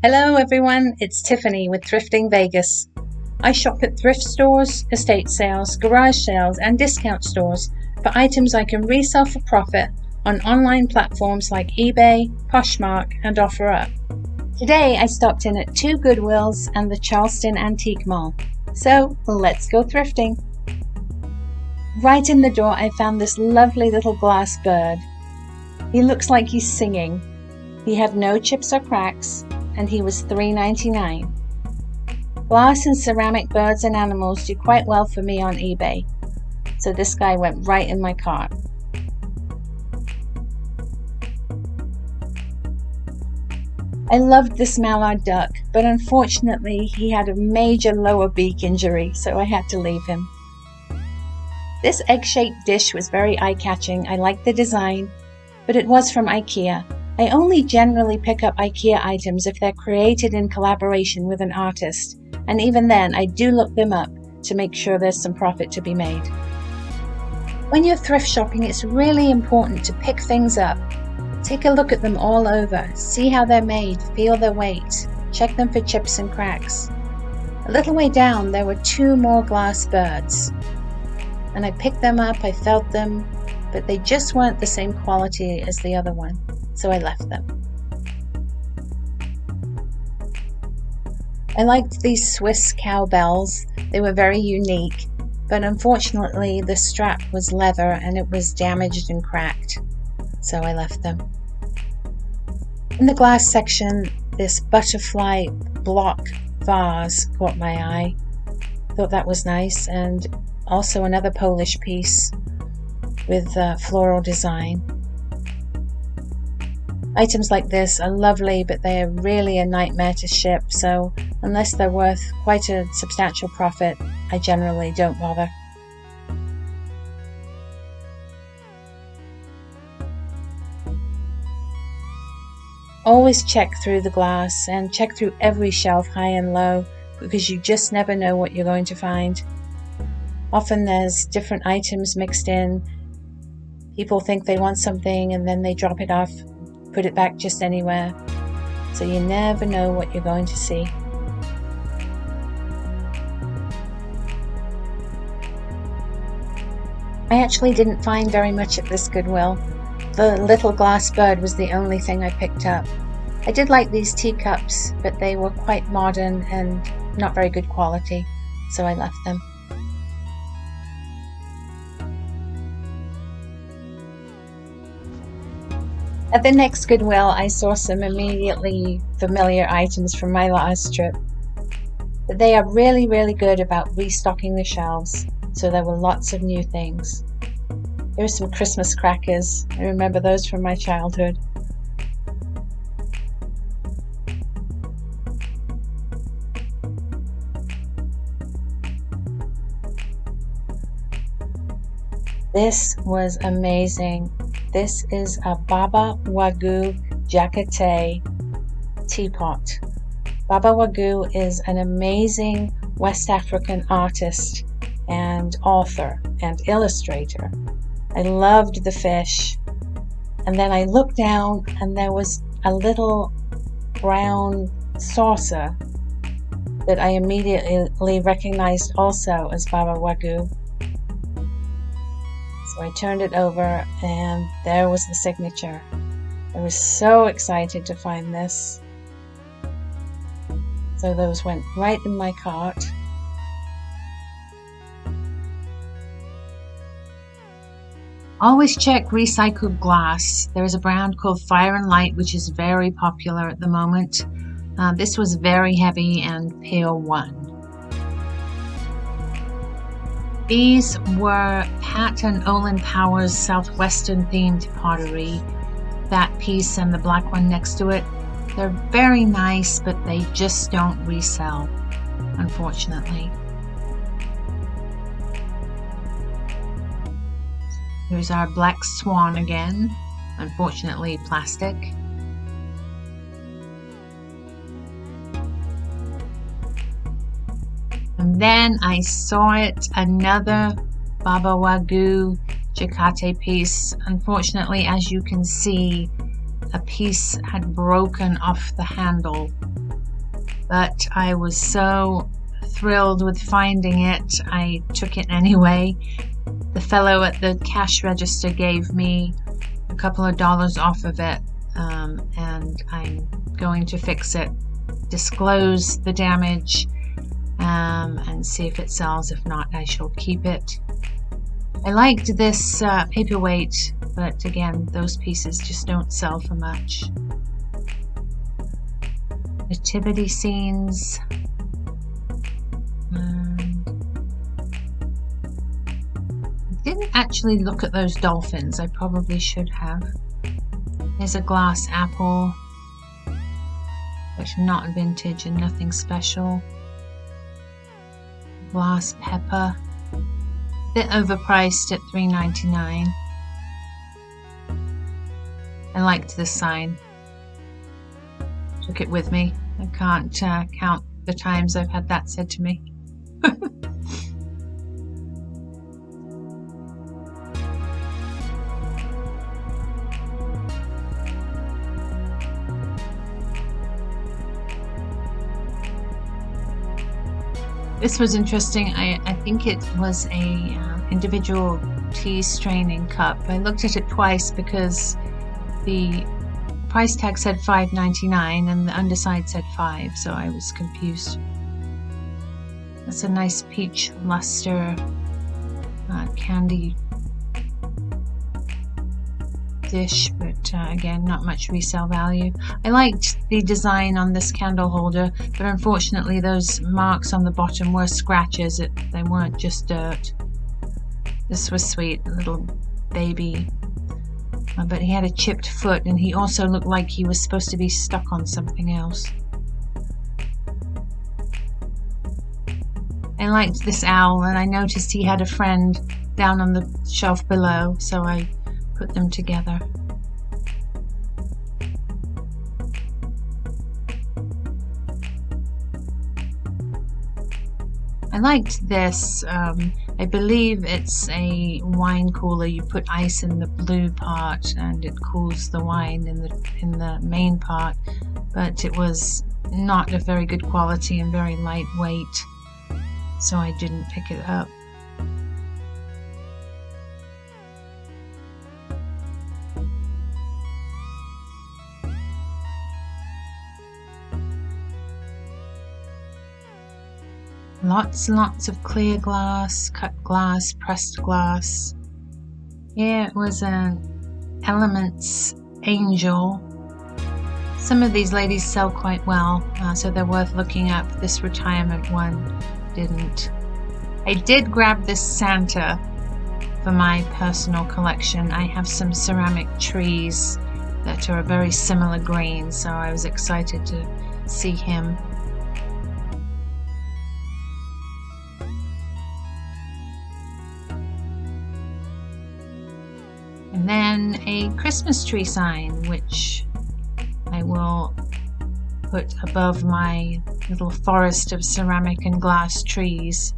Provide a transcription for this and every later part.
Hello everyone, it's Tiffany with Thrifting Vegas. I shop at thrift stores, estate sales, garage sales, and discount stores for items I can resell for profit on online platforms like eBay, Poshmark, and OfferUp. Today I stopped in at 2 Goodwills and the Charleston Antique Mall. So let's go thrifting. Right in the door I found this lovely little glass bird. He looks like he's singing. He had no chips or cracks, and he was $3.99. Glass and ceramic birds and animals do quite well for me on eBay, so this guy went right in my cart. I loved this mallard duck, but unfortunately he had a major lower beak injury, so I had to leave him. This egg-shaped dish was very eye-catching. I liked the design, but it was from IKEA. I only generally pick up IKEA items if they're created in collaboration with an artist, and even then I do look them up to make sure there's some profit to be made. When you're thrift shopping, it's really important to pick things up. Take a look at them all over, see how they're made, feel their weight, check them for chips and cracks. A little way down there were 2 more glass birds, and I picked them up, I felt them, but they just weren't the same quality as the other one. So I left them. I liked these Swiss cowbells. They were very unique, but unfortunately the strap was leather and it was damaged and cracked, so I left them. In the glass section, this butterfly block vase caught my eye. Thought that was nice, and also another Polish piece with floral design. Items like this are lovely, but they are really a nightmare to ship, so unless they're worth quite a substantial profit, I generally don't bother. Always check through the glass and check through every shelf high and low, because you just never know what you're going to find. Often there's different items mixed in. People think they want something and then they drop it off, put it back just anywhere, so you never know what you're going to see. I actually didn't find very much at this Goodwill. The little glass bird was the only thing I picked up. I did like these teacups, but they were quite modern and not very good quality, so I left them. At the next Goodwill, I saw some immediately familiar items from my last trip. But they are really, really good about restocking the shelves, so there were lots of new things. There were some Christmas crackers. I remember those from my childhood. This was amazing. This is a Baba Wagyu Jacate teapot. Baba Wagyu is an amazing West African artist and author and illustrator. I loved the fish. And then I looked down and there was a little brown saucer that I immediately recognized also as Baba Wagyu. So I turned it over and there was the signature. I was so excited to find this. So those went right in my cart. Always check recycled glass. There is a brand called Fire and Light which is very popular at the moment. This was very heavy and pale 1. These were Pat and Olin Power's Southwestern themed pottery. That piece and the black one next to it. They're very nice, but they just don't resell, unfortunately. Here's our black swan again, unfortunately plastic. And then I saw it, another Baba Wagyu Jacate piece. Unfortunately, as you can see, a piece had broken off the handle but I was so thrilled with finding it, I took it anyway. The fellow at the cash register gave me a couple of dollars off of it, and I'm going to fix it, disclose the damage, and see if it sells. If not, I shall keep it. I liked this paperweight, but again, those pieces just don't sell for much. Nativity scenes. I didn't actually look at those dolphins. I probably should have. There's a glass apple, but not vintage and nothing special. Glass pepper, a bit overpriced at $3.99. I liked this sign. Took it with me. I can't count the times I've had that said to me. This was interesting. I think it was a individual tea straining cup. I looked at it twice because the price tag said $5.99 and the underside said $5, so I was confused. That's a nice peach luster candy dish, but again, not much resale value. I liked the design on this candle holder, but unfortunately those marks on the bottom were scratches. They weren't just dirt. This was sweet, a little baby, but he had a chipped foot, and he also looked like he was supposed to be stuck on something else. I liked this owl, and I noticed he had a friend down on the shelf below, so I put them together. I liked this. I believe it's a wine cooler. You put ice in the blue part and it cools the wine in the main part, but it was not of very good quality and very lightweight, so I didn't pick it up. Lots and lots of clear glass, cut glass, pressed glass. Here it was an Elements angel. Some of these ladies sell quite well, so they're worth looking up. This retirement one didn't. I did grab this Santa for my personal collection. I have some ceramic trees that are a very similar green, so I was excited to see him. And then a Christmas tree sign, which I will put above my little forest of ceramic and glass trees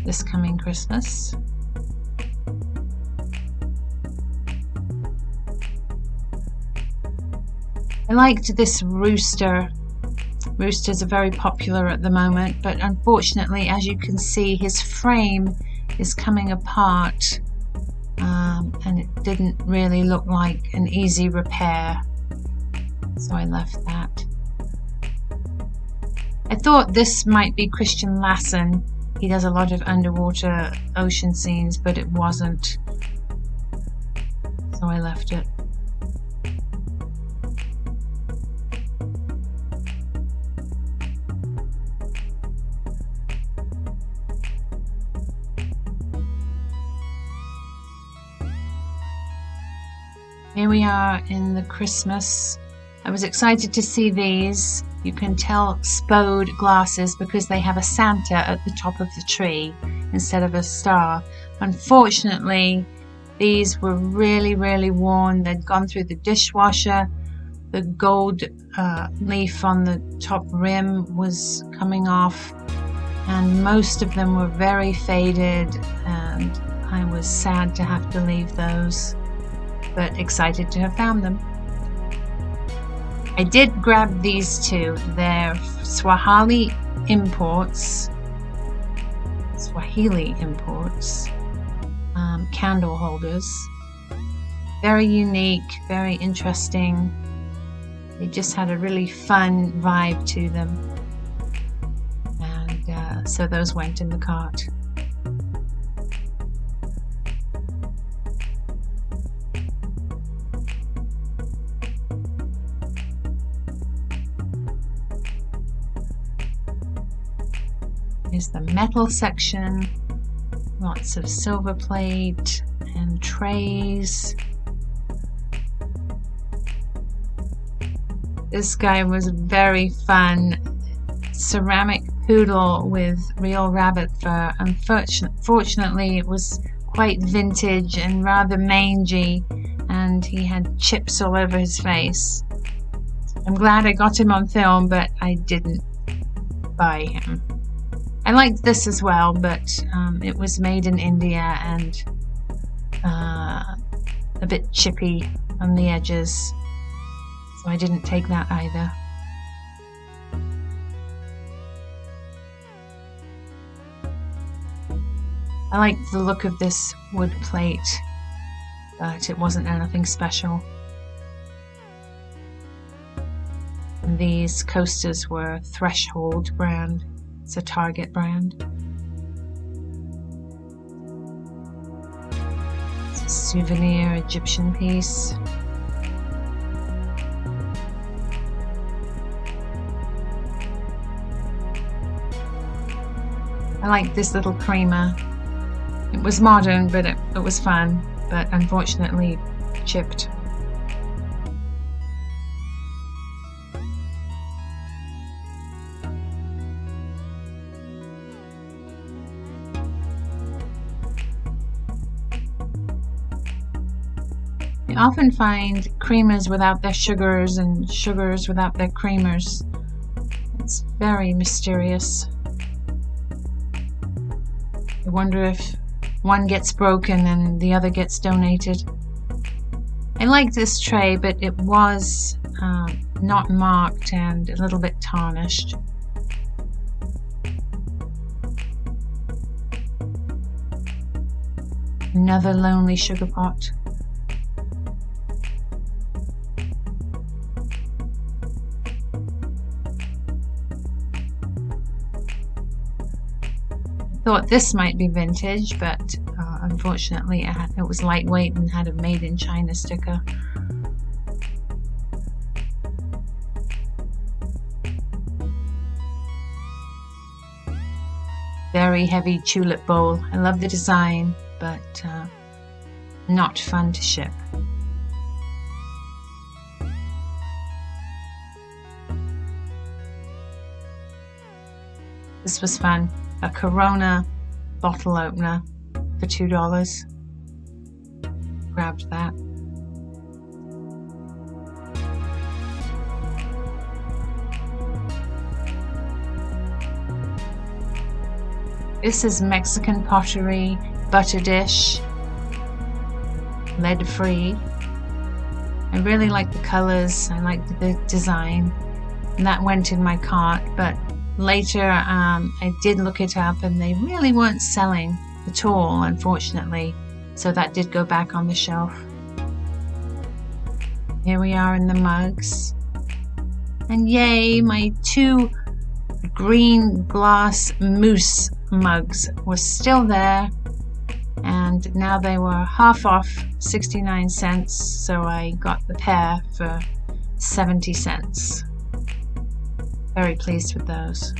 this coming Christmas. I liked this rooster. Roosters are very popular at the moment, but unfortunately, as you can see, his frame is coming apart. And it didn't really look like an easy repair, so I left that. I thought this might be Christian Lassen. He does a lot of underwater ocean scenes, but it wasn't, so I left it. Here we are in the Christmas. I was excited to see these. You can tell Spode glasses because they have a Santa at the top of the tree instead of a star. Unfortunately, these were really, really worn. They'd gone through the dishwasher. The gold leaf on the top rim was coming off, and most of them were very faded, and I was sad to have to leave those, but excited to have found them. I did grab these two. They're Swahili Imports candle holders. Very unique, very interesting. They just had a really fun vibe to them. And so those went in the cart. Here's the metal section. Lots of silver plate and trays. This guy was very fun. Ceramic poodle with real rabbit fur. Unfortunately, it was quite vintage and rather mangy, and he had chips all over his face. I'm glad I got him on film, but I didn't buy him. I liked this as well, but it was made in India and a bit chippy on the edges, so I didn't take that either. I liked the look of this wood plate, but it wasn't anything special. And these coasters were Threshold brand. It's a Target brand. It's a souvenir Egyptian piece. I like this little creamer. It was modern, but it was fun, but unfortunately chipped. I often find creamers without their sugars and sugars without their creamers. It's very mysterious. I wonder if one gets broken and the other gets donated. I like this tray, but it was not marked and a little bit tarnished. Another lonely sugar pot. Thought this might be vintage, but unfortunately it was lightweight and had a made in China sticker. Very heavy tulip bowl. I love the design, but not fun to ship. This was fun. A Corona bottle opener for $2. Grabbed that. This is Mexican pottery butter dish, lead free. I really like the colors. I like the design, and that went in my cart, but later, I did look it up and they really weren't selling at all, unfortunately. So that did go back on the shelf. Here we are in the mugs. And yay, my 2 green glass mousse mugs were still there. And now they were half off, 69 cents. So I got the pair for 70 cents. Very pleased with those.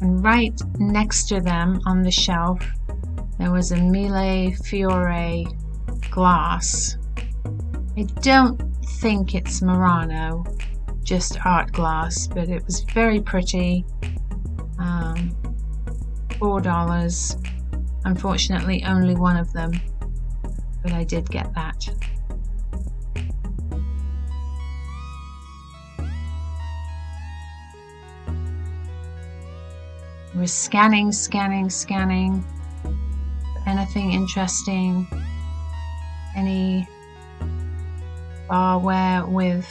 And right next to them on the shelf, there was a Mille Fiore glass. I don't think it's Murano, just art glass, but it was very pretty. $4. Unfortunately, only one of them, but I did get that. We're scanning, and anything interesting, any barware with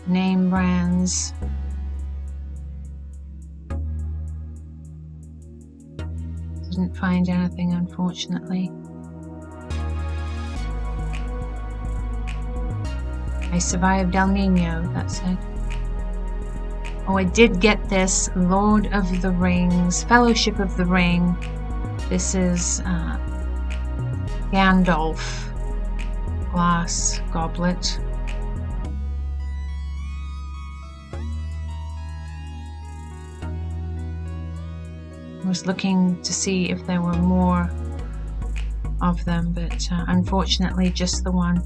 name brands. Didn't find anything, unfortunately. I survived El Nino, that's it. Oh, I did get this Lord of the Rings, Fellowship of the Ring. This is Gandalf glass goblet. I was looking to see if there were more of them, but unfortunately just the one.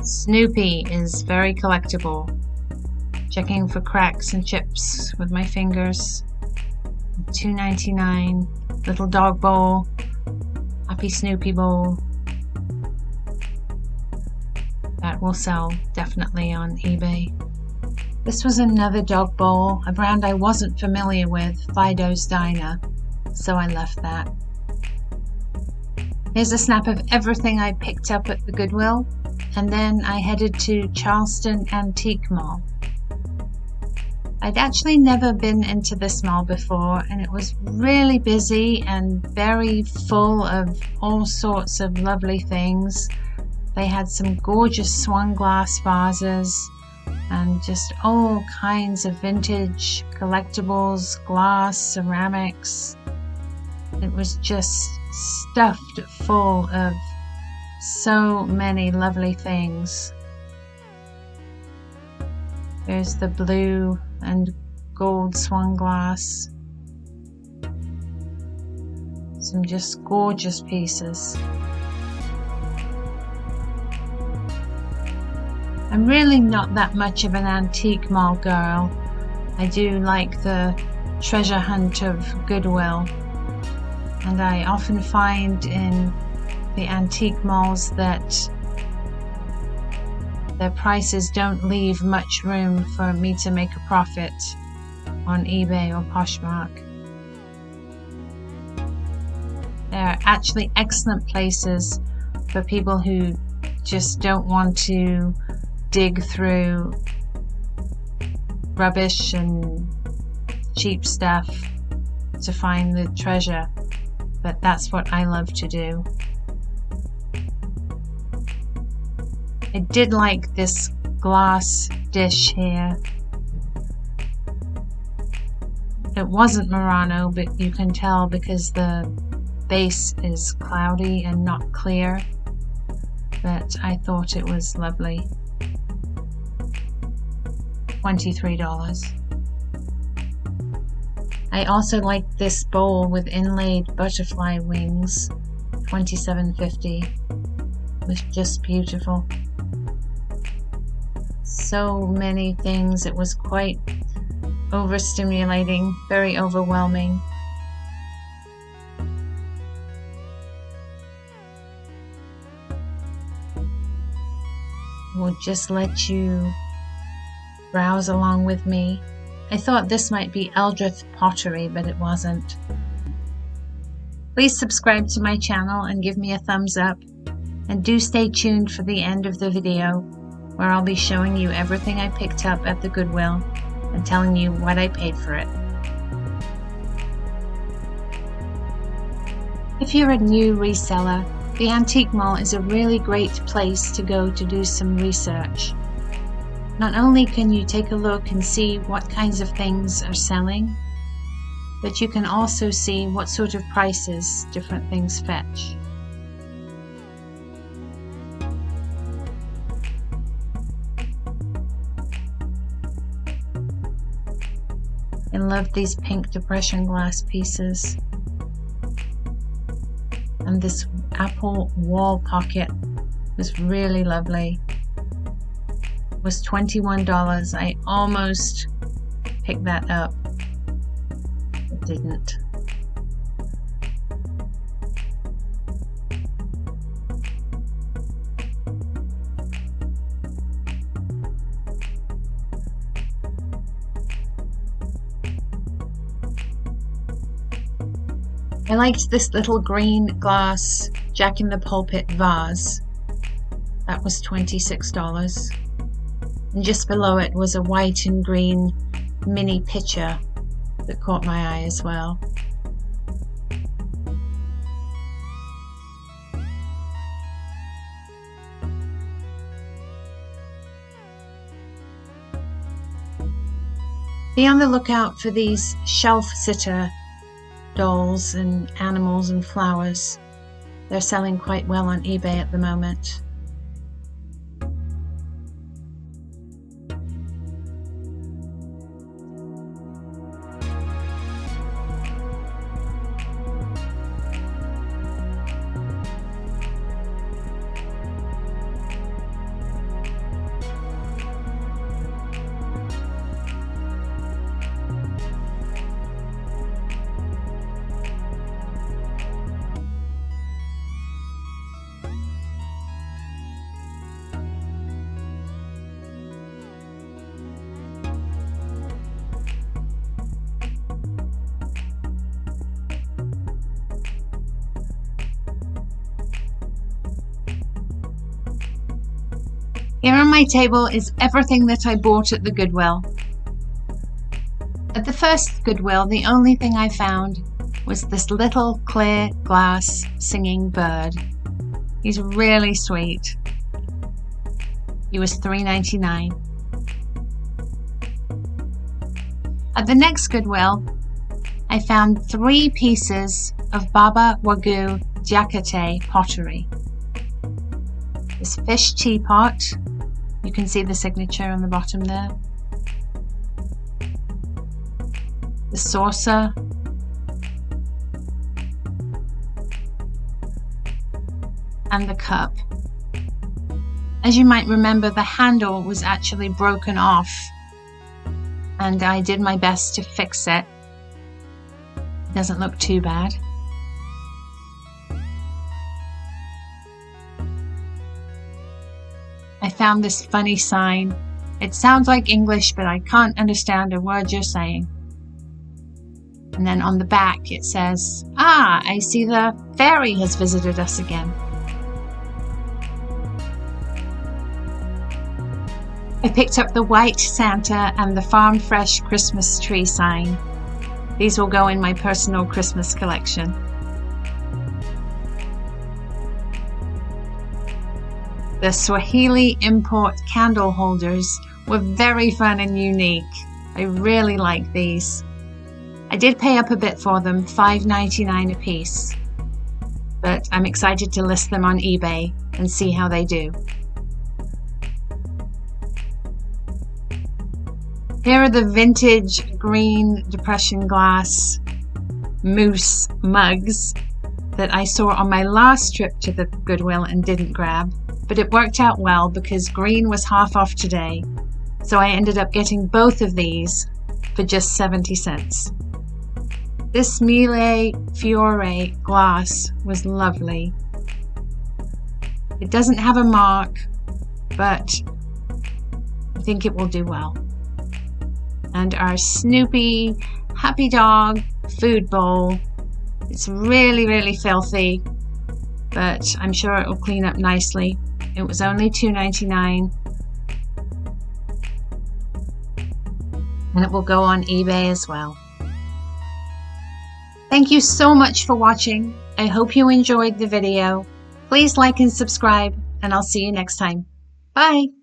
Snoopy is very collectible. Checking for cracks and chips with my fingers. $2.99. Little dog bowl. Happy Snoopy bowl. That will sell definitely on eBay. This was another dog bowl, a brand I wasn't familiar with, Fido's Diner, so I left that. Here's a snap of everything I picked up at the Goodwill, and then I headed to Charleston Antique Mall. I'd actually never been into this mall before, and it was really busy and very full of all sorts of lovely things. They had some gorgeous swung glass vases and just all kinds of vintage collectibles, glass, ceramics. It was just stuffed full of so many lovely things. There's the blue and gold swung glass. Some just gorgeous pieces. I'm really not that much of an antique mall girl. I do like the treasure hunt of Goodwill, and I often find in the antique malls that their prices don't leave much room for me to make a profit on eBay or Poshmark. They're actually excellent places for people who just don't want to dig through rubbish and cheap stuff to find the treasure, but that's what I love to do. I did like this glass dish here. It wasn't Murano, but you can tell because the base is cloudy and not clear, but I thought it was lovely. $23. I also like this bowl with inlaid butterfly wings. $27.50. It was just beautiful. So many things. It was quite overstimulating, very overwhelming. We'll just let you browse along with me. I thought this might be Eldrith pottery, but it wasn't. Please subscribe to my channel and give me a thumbs up, and do stay tuned for the end of the video, where I'll be showing you everything I picked up at the Goodwill and telling you what I paid for it. If you're a new reseller, the Antique Mall is a really great place to go to do some research. Not only can you take a look and see what kinds of things are selling, but you can also see what sort of prices different things fetch. I love these pink depression glass pieces. And this apple wall pocket was really lovely. It was $21. I almost picked that up, but didn't. I liked this little green glass Jack in the Pulpit vase. That was $26. And just below it was a white and green mini pitcher that caught my eye as well. Be on the lookout for these shelf sitter dolls and animals and flowers. They're selling quite well on eBay at the moment. Here on my table is everything that I bought at the Goodwill. At the first Goodwill, the only thing I found was this little clear glass singing bird. He's really sweet. He was $3.99. At the next Goodwill, I found 3 pieces of Baba Wagyu Jacate pottery. This fish teapot, you can see the signature on the bottom there. The saucer. And the cup. As you might remember, the handle was actually broken off, and I did my best to fix it. It doesn't look too bad. I found this funny sign. It sounds like English, but I can't understand a word you're saying. And then on the back it says, "Ah, I see the fairy has visited us again." I picked up the white Santa and the Farm Fresh Christmas tree sign. These will go in my personal Christmas collection. The Swahili import candle holders were very fun and unique. I really like these. I did pay up a bit for them, $5.99 a piece, but I'm excited to list them on eBay and see how they do. Here are the vintage green Depression glass moose mugs that I saw on my last trip to the Goodwill and didn't grab. But it worked out well because green was half off today, so I ended up getting both of these for just 70 cents. This Mille Fiore glass was lovely. It doesn't have a mark, but I think it will do well. And our Snoopy Happy Dog food bowl. It's really, really filthy, but I'm sure it will clean up nicely. It was only $2.99, and it will go on eBay as well. Thank you so much for watching. I hope you enjoyed the video. Please like and subscribe, and I'll see you next time. Bye!